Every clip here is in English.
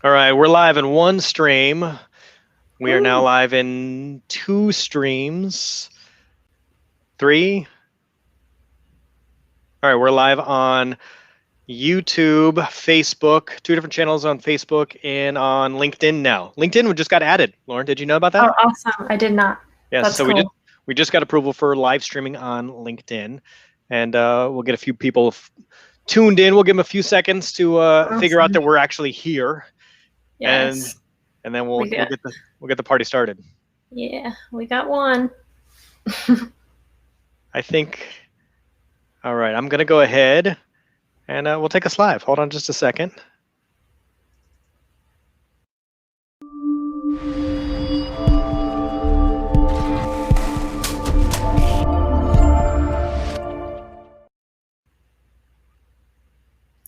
All right, we're live in one stream. We are now Ooh. live in two streams. Three. All right, we're live on YouTube, Facebook, two different channels on Facebook, and on LinkedIn now. LinkedIn just got added. Lauren, did you know about that? Oh, awesome. I did not. Yes, That's so cool. we just got approval for live streaming on LinkedIn, and we'll get a few people tuned in. We'll give them a few seconds to figure out Awesome. that we're actually here, and Yes. and then We got, we'll get the party started. yeah, we got one. I think. All right, I'm gonna go ahead and we'll take us live. Hold on just a second.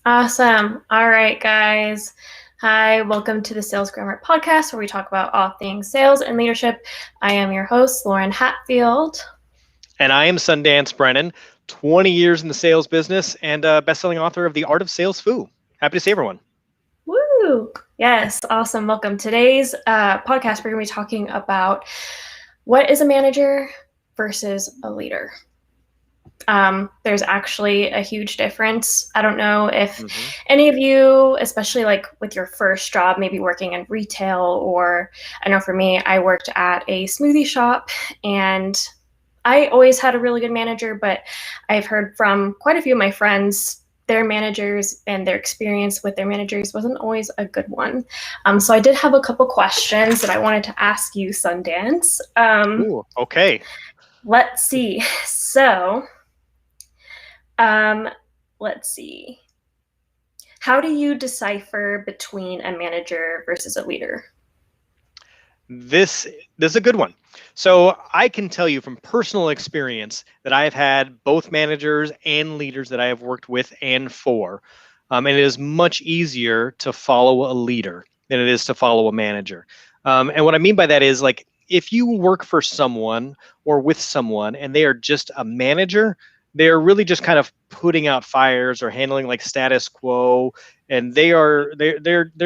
Awesome. All right, guys. Hi, welcome to the Sales Grammar Podcast, where we talk about all things sales and leadership. I am your host, Lauren Hatfield. And I am Sundance Brennan, 20 years in the sales business and best-selling author of The Art of Sales Foo. Happy to see everyone. Woo! Yes, awesome. Welcome. Today's podcast, we're going to be talking about what is a manager versus a leader. There's actually a huge difference. I don't know if any of you, especially like with your first job, maybe working in retail, or I know for me, I worked at a smoothie shop and I always had a really good manager, but I've heard from quite a few of my friends, their managers and their experience with their managers wasn't always a good one. So I did have a couple questions that I wanted to ask you, Sundance. Ooh, okay. Let's see. So, let's see. How do you decipher between a manager versus a leader? This is a good one. So I can tell you from personal experience that I have had both managers and leaders that I have worked with and for. And it is much easier to follow a leader than it is to follow a manager. And what I mean by that is, like, if you work for someone or with someone and they are just a manager, they're really just kind of putting out fires or handling like status quo, and they're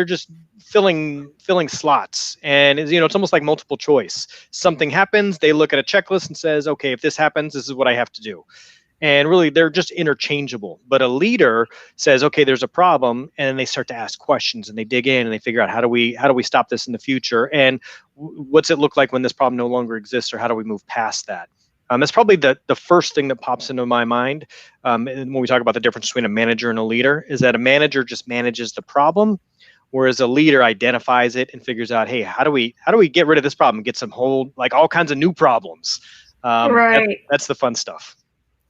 just filling slots. And it's almost like multiple choice. Something happens, they look at a checklist and says, okay, if this happens, this is what I have to do. And really, they're just interchangeable. But a leader says, okay, there's a problem, and then they start to ask questions and they dig in and they figure out how do we stop this in the future, and what's it look like when this problem no longer exists, or how do we move past that. That's probably the first thing that pops into my mind when we talk about the difference between a manager and a leader, is that a manager just manages the problem, whereas a leader identifies it and figures out, hey, how do we get rid of this problem, get some whole, like, all kinds of new problems. Right. That's the fun stuff.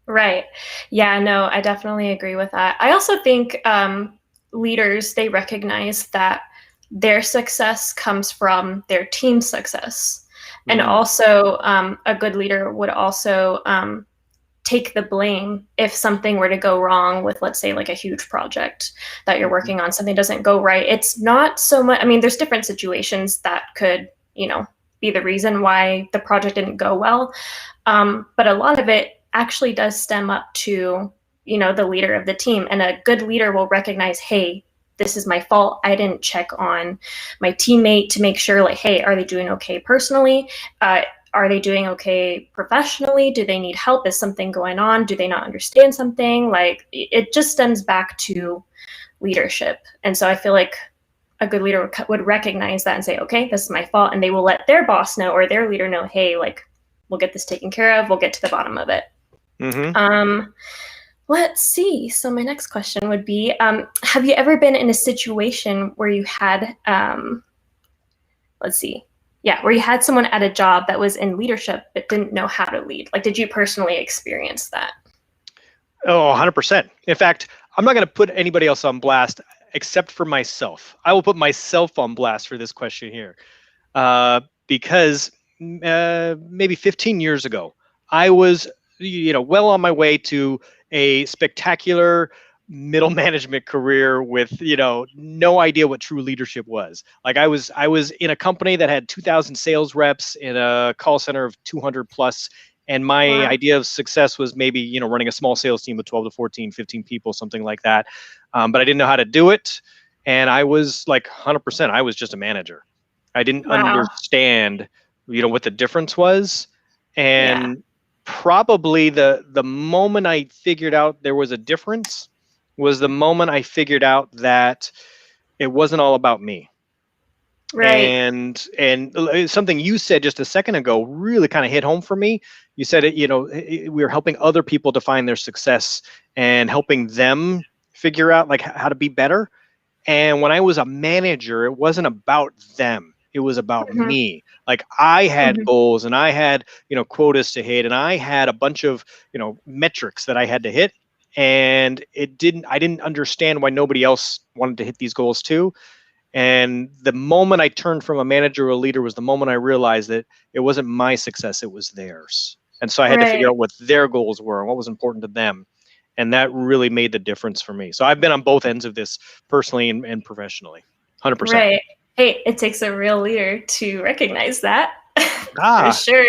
Right. Yeah, no, I definitely agree with that. I also think leaders, they recognize that their success comes from their team's success. And also, a good leader would also take the blame if something were to go wrong with, let's say, like a huge project that you're working on, something doesn't go right. It's not so much, I mean, there's different situations that could, be the reason why the project didn't go well. But a lot of it actually does stem up to, the leader of the team. And a good leader will recognize, hey, this is my fault. I didn't check on my teammate to make sure, like, hey, are they doing okay personally? Are they doing okay professionally? Do they need help? Is something going on? Do they not understand something? Like, it just stems back to leadership. And so I feel like a good leader would recognize that and say, okay, this is my fault. And they will let their boss know or their leader know, hey, like, we'll get this taken care of. We'll get to the bottom of it. Let's see. So my next question would be, have you ever been in a situation where you had, where you had someone at a job that was in leadership but didn't know how to lead? Like, did you personally experience that? Oh, 100%. In fact, I'm not going to put anybody else on blast except for myself. I will put myself on blast for this question here, because maybe 15 years ago, I was, well on my way to a spectacular middle management career with, no idea what true leadership was. Like, I was in a company that had 2,000 sales reps in a call center of 200 plus. And my idea of success was maybe, running a small sales team of 12 to 14, 15 people, something like that. But I didn't know how to do it. and I was like 100%. I was just a manager. I didn't Wow. understand, what the difference was, Yeah. and probably the moment I figured out there was a difference was the moment I figured out that it wasn't all about me. Right. And something you said just a second ago really kind of hit home for me. You said it, we are helping other people define their success and helping them figure out like how to be better. And when I was a manager, it wasn't about them. It was about Hmm. me. Like I had Hmm. goals and I had, quotas to hit and I had a bunch of, metrics that I had to hit. And I didn't understand why nobody else wanted to hit these goals too. And the moment I turned from a manager to a leader was the moment I realized that it wasn't my success, it was theirs. And so I had to figure Right. out what their goals were and what was important to them. And that really made the difference for me. So I've been on both ends of this personally and professionally. 100%. Right. Hey, it takes a real leader to recognize that. For Ah, sure.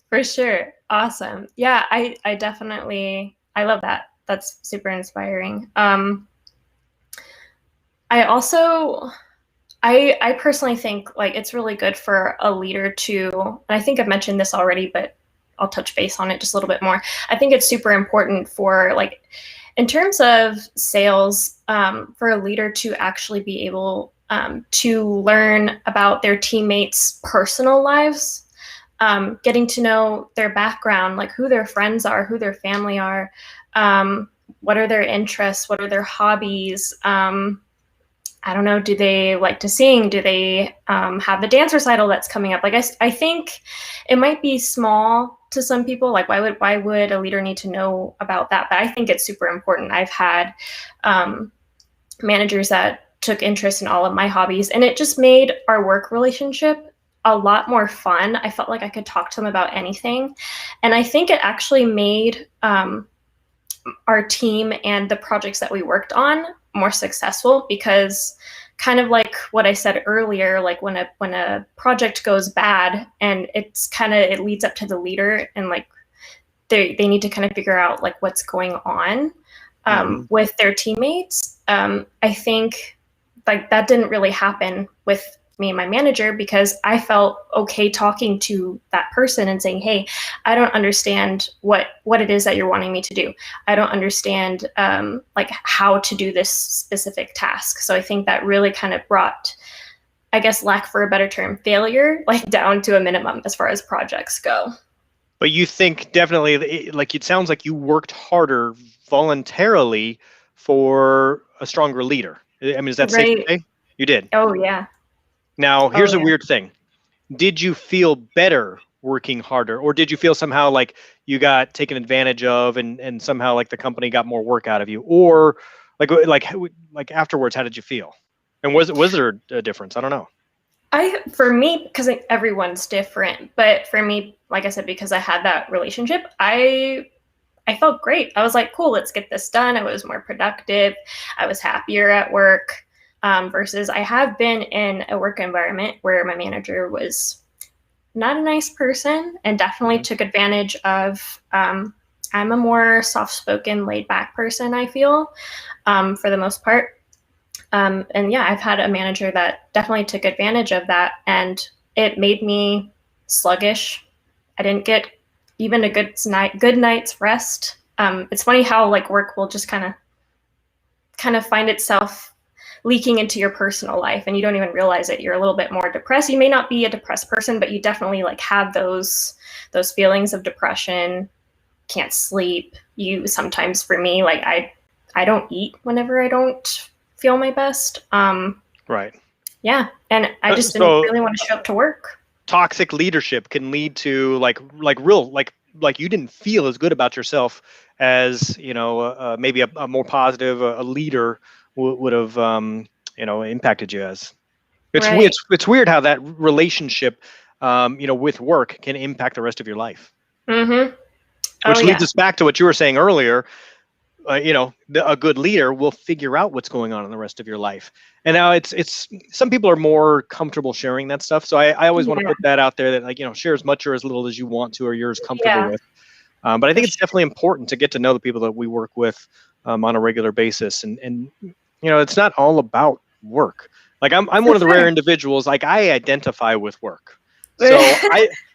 For sure. Awesome. Yeah, I definitely I love that. That's super inspiring. I also I personally think like it's really good for a leader to, and I think I've mentioned this already, but I'll touch base on it just a little bit more. I think it's super important for like in terms of sales, for a leader to actually be able to learn about their teammates' personal lives, getting to know their background, like who their friends are, who their family are, what are their interests, what are their hobbies. I don't know, do they like to sing? Do they have the dance recital that's coming up? Like I think it might be small to some people. Like why would a leader need to know about that? But I think it's super important. I've had managers that took interest in all of my hobbies, and it just made our work relationship a lot more fun. I felt like I could talk to them about anything, and I think it actually made our team and the projects that we worked on more successful because kind of like what I said earlier, like when a project goes bad and it's kind of it leads up to the leader and like they need to kind of figure out like what's going on mhm. with their teammates. I think like that didn't really happen with me and my manager because I felt okay talking to that person and saying, "Hey, I don't understand what it is that you're wanting me to do. I don't understand like how to do this specific task." So I think that really kind of brought, I guess, lack for a better term, failure like down to a minimum as far as projects go. But you think definitely, like it sounds like you worked harder voluntarily for a stronger leader. I mean, is that safe to Right. say? You did. Oh yeah. Now, Oh here's a yeah. weird thing. Did you feel better working harder, or did you feel somehow like you got taken advantage of and somehow like the company got more work out of you, or like afterwards, how did you feel? And was there a difference? I don't know. For me, because everyone's different, but for me, like I said, because I had that relationship, I felt great. I was like, cool, let's get this done. I was more productive. I was happier at work. Versus I have been in a work environment where my manager was not a nice person and definitely Hmm. took advantage of. I'm a more soft-spoken, laid-back person. I feel, for the most part. And yeah, I've had a manager that definitely took advantage of that, and it made me sluggish. I didn't get even a good night's rest. It's funny how like work will just kind of find itself leaking into your personal life, and you don't even realize it. You're a little bit more depressed. You may not be a depressed person, but you definitely like have those feelings of depression. Can't sleep. You sometimes, for me, like I don't eat whenever I don't feel my best. Right. Yeah, and I just didn't So really want to show up to work. toxic leadership can lead to like real like you didn't feel as good about yourself as maybe a more positive a leader would have impacted you as. Right. It's weird how that relationship with work can impact the rest of your life, Mhm. Oh which leads yeah. us back to what you were saying earlier. A good leader will figure out what's going on in the rest of your life. And now it's some people are more comfortable sharing that stuff. So I always want to Yeah. put that out there that share as much or as little as you want to or you're as comfortable Yeah. with. But I For think it's sure. definitely important to get to know the people that we work with on a regular basis. And It's not all about work. Like I'm For one of the rare sure. individuals, like I identify with work. So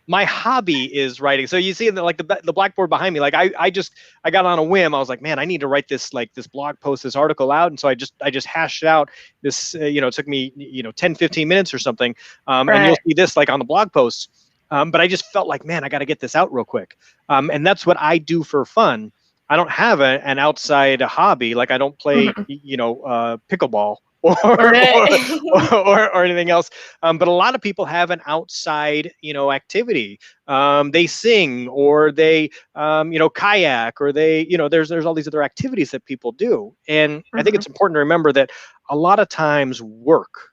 my hobby is writing. So you see like the blackboard behind me, like I got on a whim. I was like, man, I need to write this, like this blog post, this article out. And so I just hashed out this, it took me, 10, 15 minutes or something. And you'll Right. see this like on the blog post. But I just felt like, man, I got to get this out real quick. And that's what I do for fun. I don't have an outside hobby. Like I don't play, Mhm. pickleball or, or, Right. or anything else. But a lot of people have an outside, activity. They sing, or they, kayak, or they, there's all these other activities that people do. And I think Mhm. it's important to remember that a lot of times work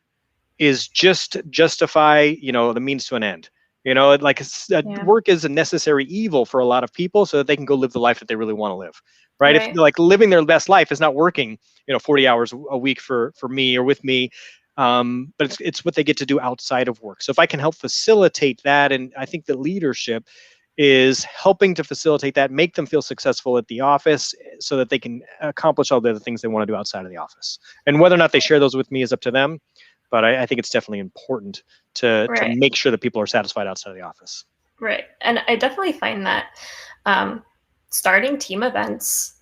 is just justify, the means to an end. Like Yeah. work is a necessary evil for a lot of people so that they can go live the life that they really want to live. Right. If Right. like living their best life is not working, 40 hours a week for me or with me. But it's what they get to do outside of work. So if I can help facilitate that, and I think the leadership is helping to facilitate that, make them feel successful at the office so that they can accomplish all the other things they want to do outside of the office. And whether or not they share those with me is up to them. But I think it's definitely important to Right. make sure that people are satisfied outside of the office. Right. And I definitely find that um, starting team events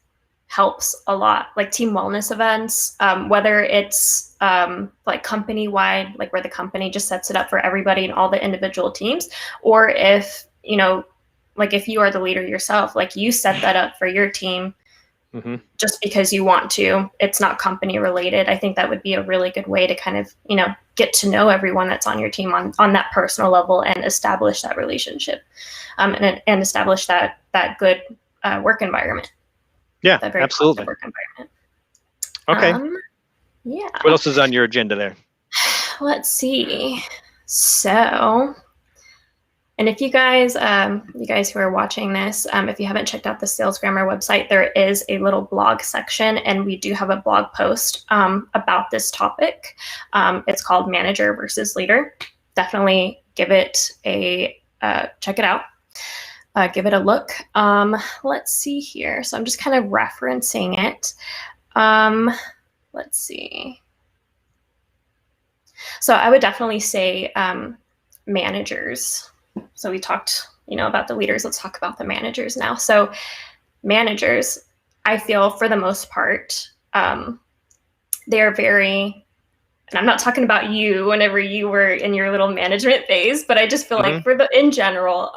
helps a lot, like team wellness events, whether it's like company wide, like where the company just sets it up for everybody and all the individual teams, or if, like if you are the leader yourself, like you set that up for your team Hmm. just because you want to, it's not company related. I think that would be a really good way to kind of, get to know everyone that's on your team on that personal level and establish that relationship, and establish that good work environment, Yeah, that very positive absolutely. work environment. Okay. Um, What yeah, else is on your agenda there? let's see. So, and if you guys who are watching this, if you haven't checked out the Sales Grammar website, there is a little blog section, and we do have a blog post about this topic. It's called Manager versus Leader. Definitely give it a check it out. Give it a look. Let's see here. So I'm just kind of referencing it. Let's see. So I would definitely say managers. So we talked, about the leaders. Let's talk about the managers now. So managers, I feel for the most part, they're very, and I'm not talking about you whenever you were in your little management phase, but I just feel Hmm. like in general,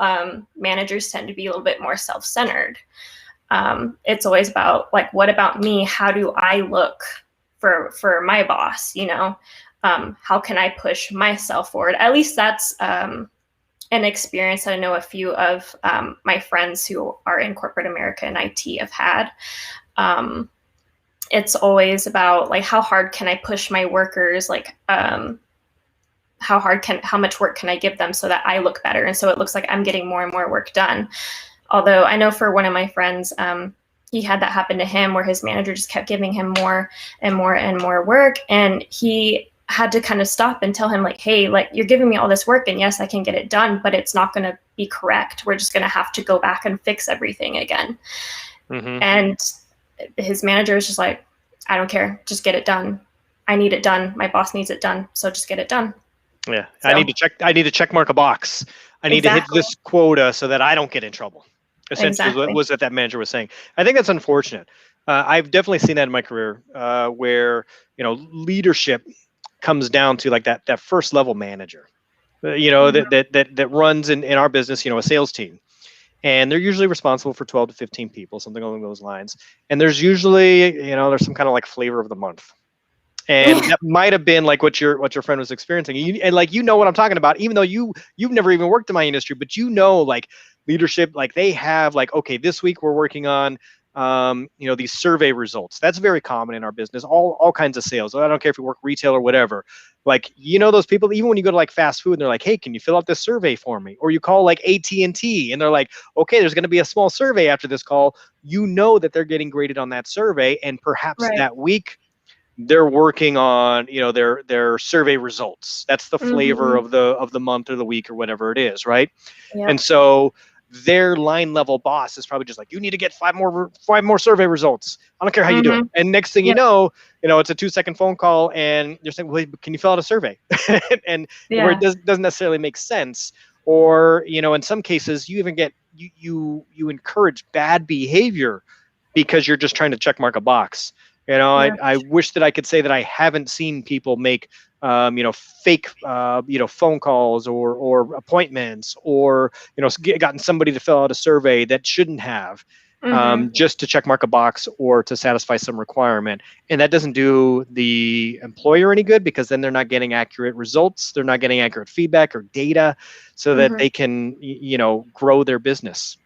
managers tend to be a little bit more self-centered. It's always about like, what about me? How do I look for my boss? How can I push myself forward? At least that's an experience that I know a few of my friends who are in corporate America and IT have had. It's always about like, how hard can I push my workers? Like, how much work can I give them so that I look better? And so it looks like I'm getting more and more work done. Although I know for one of my friends, he had that happen to him where his manager just kept giving him more and more and more work. And he had to kind of stop and tell him like, hey, like you're giving me all this work and yes, I can get it done, but it's not going to be correct. We're just going to have to go back and fix everything again. Hmm. And his manager was just like, I don't care. Just get it done. I need it done. My boss needs it done. So just get it done. Yeah. So I need to check mark a box. I need to hit exactly. this quota so that I don't get in trouble. Essentially, what Exactly. was that manager was saying. I think that's unfortunate. I've definitely seen that in my career, where leadership comes down to like that first level manager, Mhm. that runs in our business, a sales team, and they're usually responsible for 12 to 15 people, something along those lines. And there's usually, there's some kind of like flavor of the month. And that might have been like what your friend was experiencing. And like what I'm talking about, even though you've never even worked in my industry, but like leadership, like they have like, okay, this week we're working on these survey results. That's very common in our business, all kinds of sales. I don't care if you work retail or whatever. Like those people, even when you go to like fast food and they're like, hey, can you fill out this survey for me? Or you call like AT&T and they're like, okay, there's going to be a small survey after this call. That they're getting graded on that survey, and perhaps Right. that week they're working on their survey results. That's the flavor Mm-hmm. of the month or the week or whatever it is, right? Yep. And so their line level boss is probably just like, you need to get five more survey results. I don't care how you do it. And next thing you know, it's a 2-second phone call and you're saying, well, can you fill out a survey? And where it doesn't necessarily make sense. Or, in some cases you even get, you encourage bad behavior because you're just trying to check mark a box. I wish that I could say that I haven't seen people make fake phone calls or appointments, or gotten somebody to fill out a survey that shouldn't have, just to check mark a box or to satisfy some requirement. And that doesn't do the employer any good, because then they're not getting accurate results, they're not getting accurate feedback or data, so that they can grow their business.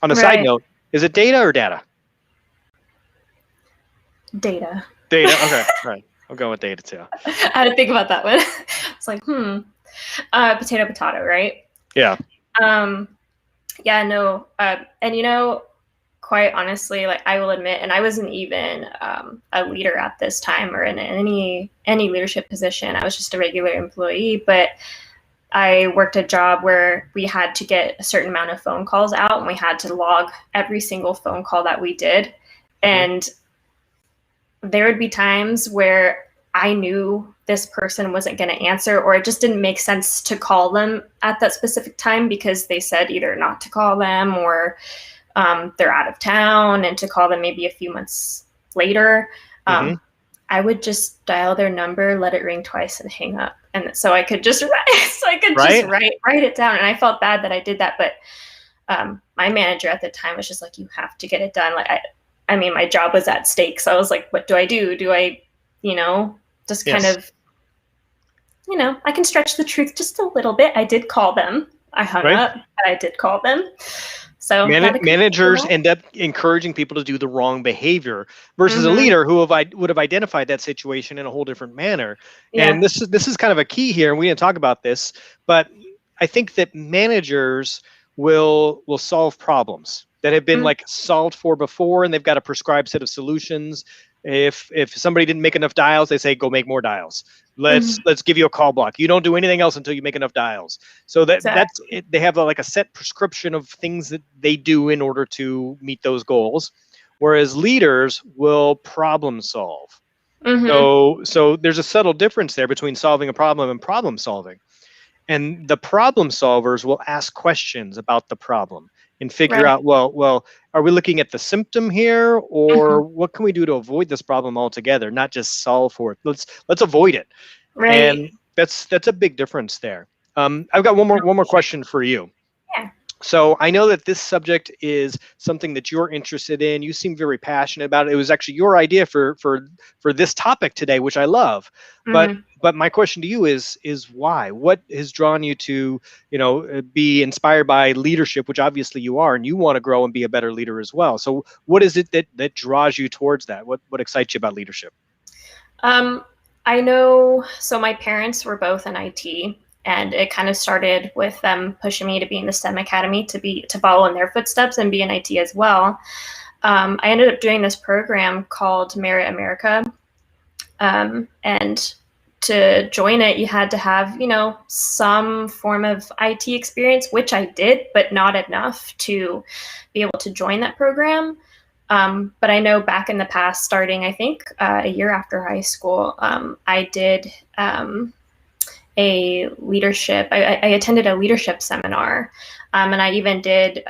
On a side note, is it data or data? Data. Okay. All right. I'll go with data too. I had to think about that one. It's like, potato, right? Yeah. Yeah, no. And quite honestly, like, I will admit, and I wasn't even a leader at this time or in any leadership position. I was just a regular employee, but I worked a job where we had to get a certain amount of phone calls out, and we had to log every single phone call that we did. And there would be times where I knew this person wasn't going to answer, or it just didn't make sense to call them at that specific time because they said either not to call them, or they're out of town, and to call them maybe a few months later. I would just dial their number, let it ring twice, and hang up. And so I could just write it down. And I felt bad that I did that. But my manager at the time was just like, you have to get it done. Like, I mean, my job was at stake. So I was like, what do I do? Do I, just kind of, I can stretch the truth just a little bit. I did call them. I hung up, but I did call them. So managers end up encouraging people to do the wrong behavior versus a leader who would have identified that situation in a whole different manner. Yeah. And this is kind of a key here, and we didn't talk about this, but I think that managers will solve problems that have been like solved for before, and they've got a prescribed set of solutions. If somebody didn't make enough dials, they say, go make more dials. Let's give you a call block. You don't do anything else until you make enough dials. So that's it. They have a set prescription of things that they do in order to meet those goals, whereas leaders will problem solve. So there's a subtle difference there between solving a problem and problem solving. And the problem solvers will ask questions about the problem and figure out, well, are we looking at the symptom here, or what can we do to avoid this problem altogether, not just solve for it? Let's avoid it. And that's a big difference there. I've got one more question for you. Yeah. So I know that this subject is something that you're interested in. You seem very passionate about it. It was actually your idea for this topic today, which I love. But my question to you is why? What has drawn you to, be inspired by leadership, which obviously you are, and you want to grow and be a better leader as well. So what is it that draws you towards that? What excites you about leadership? I know, so my parents were both in IT. And it kind of started with them pushing me to be in the STEM Academy, to follow in their footsteps and be in IT as well. I ended up doing this program called Merit America. And to join it, you had to have, some form of IT experience, which I did, but not enough to be able to join that program. But I know back in the past, starting, I think, a year after high school, I did I attended a leadership seminar, and I even did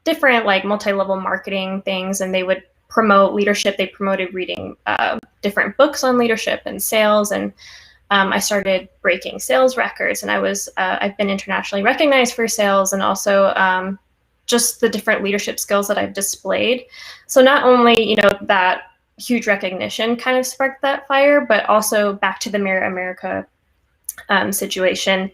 different multi-level marketing things, and they would promote leadership. They promoted reading different books on leadership and sales, and I started breaking sales records, and I've been internationally recognized for sales, and also just the different leadership skills that I've displayed. So not only, that huge recognition kind of sparked that fire, but also back to the Merit America situation.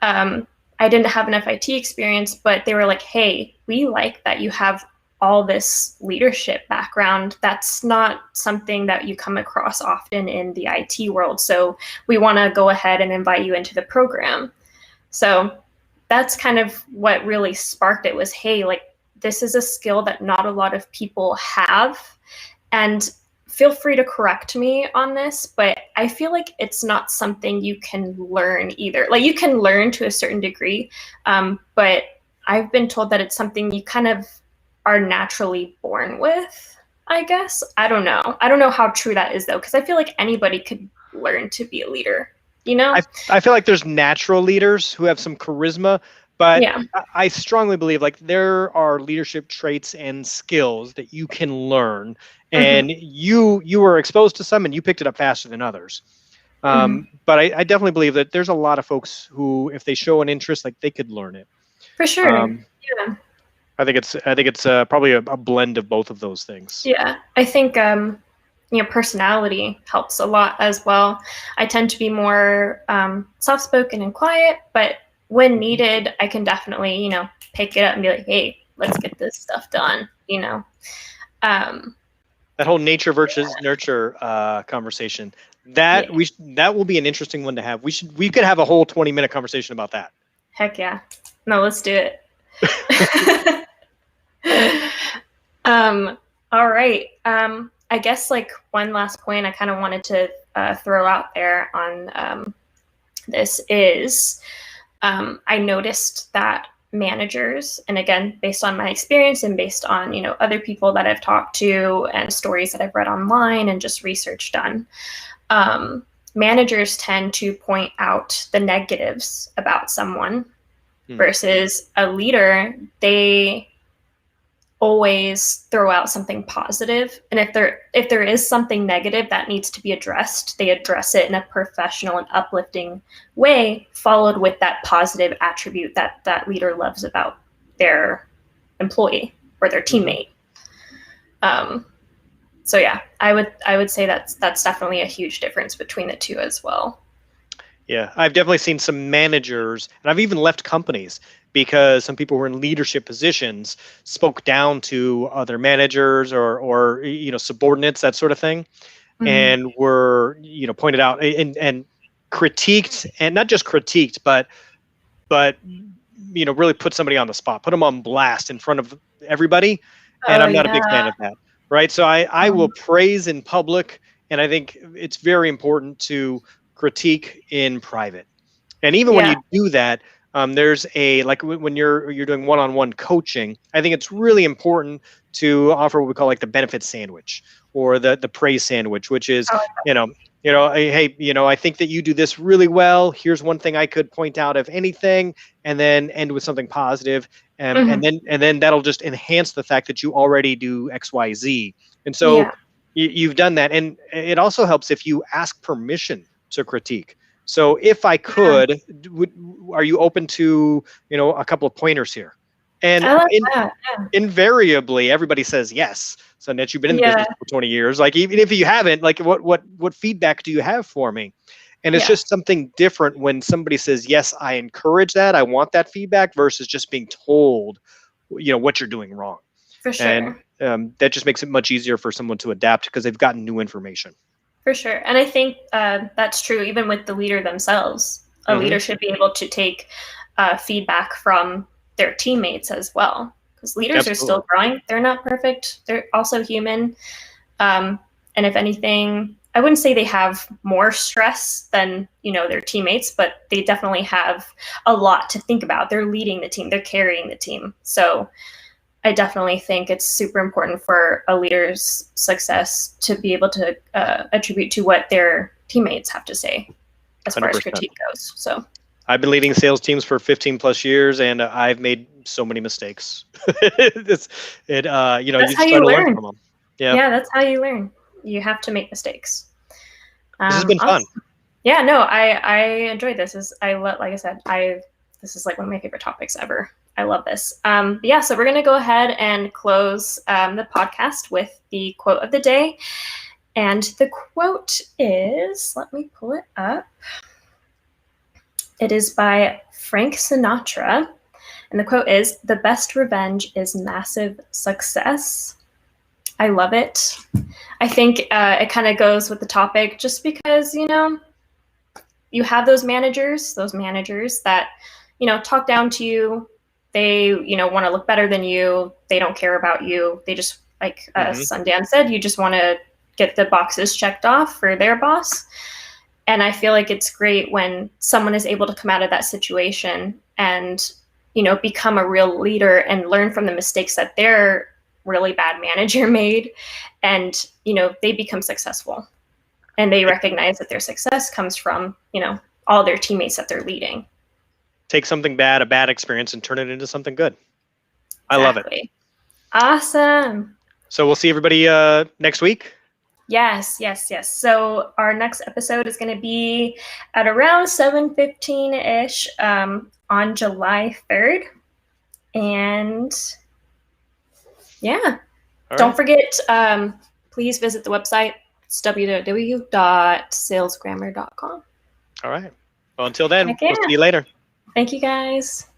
I didn't have enough IT experience, but they were like, hey, we like that you have all this leadership background. That's not something that you come across often in the IT world. So we want to go ahead and invite you into the program. So that's kind of what really sparked it, was, hey, this is a skill that not a lot of people have. And feel free to correct me on this, but I feel like it's not something you can learn either. You can learn to a certain degree, but I've been told that it's something you kind of are naturally born with, I guess. I don't know. I don't know how true that is though, because I feel like anybody could learn to be a leader, you know? I feel like there's natural leaders who have some charisma, but Yeah. I strongly believe like there are leadership traits and skills that you can learn, and you were exposed to some and you picked it up faster than others. But I definitely believe that there's a lot of folks who, if they show an interest, like they could learn it. For sure. Yeah. I think it's probably a blend of both of those things. Yeah. I think personality helps a lot as well. I tend to be more soft-spoken and quiet, but when needed, I can definitely, pick it up and be like, hey, let's get this stuff done, That whole nature versus nurture conversation, that will be an interesting one to have. We could have a whole 20-minute conversation about that. Heck yeah. No, let's do it. All right. I guess like one last point I kind of wanted to throw out there on this is I noticed that managers, and again, based on my experience and based on, other people that I've talked to and stories that I've read online and just research done, managers tend to point out the negatives about someone versus a leader, they always throw out something positive. And if there is something negative that needs to be addressed, they address it in a professional and uplifting way, followed with that positive attribute that that leader loves about their employee or their teammate. So yeah, I would say that's definitely a huge difference between the two as well. Yeah, I've definitely seen some managers, and I've even left companies because some people who were in leadership positions spoke down to other managers or subordinates, that sort of thing, and were pointed out and critiqued, and not just critiqued, but really put somebody on the spot, put them on blast in front of everybody, and I'm not a big fan of that, right? So I will praise in public, and I think it's very important to critique in private. And even when you do that, there's when you're doing one-on-one coaching, I think it's really important to offer what we call like the benefit sandwich or the praise sandwich, which is, hey, I think that you do this really well. Here's one thing I could point out, if anything, and then end with something positive. And then that'll just enhance the fact that you already do X, Y, Z. And so you've done that. And it also helps if you ask permission to critique. So if I could, are you open to, a couple of pointers here? And invariably, everybody says yes. So Nett, you've been in the business for 20 years. Like, even if you haven't, like, what feedback do you have for me? And it's just something different when somebody says, yes, I encourage that, I want that feedback, versus just being told, what you're doing wrong. For sure. And that just makes it much easier for someone to adapt because they've gotten new information. For sure. And I think that's true even with the leader themselves. A leader should be able to take feedback from their teammates as well, because leaders are still growing. They're not perfect. They're also human. And if anything, I wouldn't say they have more stress than, their teammates, but they definitely have a lot to think about. They're leading the team. They're carrying the team. So I definitely think it's super important for a leader's success to be able to attribute to what their teammates have to say as 100%. Far as critique goes. So I've been leading sales teams for 15 plus years, and I've made so many mistakes. That's how you learn from them. Yeah, that's how you learn. You have to make mistakes. This has been fun. Yeah, no, I enjoyed this. Like I said, this is like one of my favorite topics ever. I love this. So we're going to go ahead and close the podcast with the quote of the day. And the quote is, let me pull it up. It is by Frank Sinatra. And the quote is, "The best revenge is massive success." I love it. I think it kind of goes with the topic just because, you have those managers that, talk down to you. They, want to look better than you. They don't care about you. They just, like Sundan said, you just want to get the boxes checked off for their boss. And I feel like it's great when someone is able to come out of that situation and become a real leader and learn from the mistakes that their really bad manager made, and they become successful, and they recognize that their success comes from all their teammates that they're leading. Take something bad, a bad experience, and turn it into something good. I love it. Awesome. So we'll see everybody next week. Yes. So our next episode is going to be at around 7:15-ish on July 3rd. And yeah, don't forget, please visit the website. It's www.salesgrammar.com. All right. Well, until then, we'll see you later. Thank you, guys.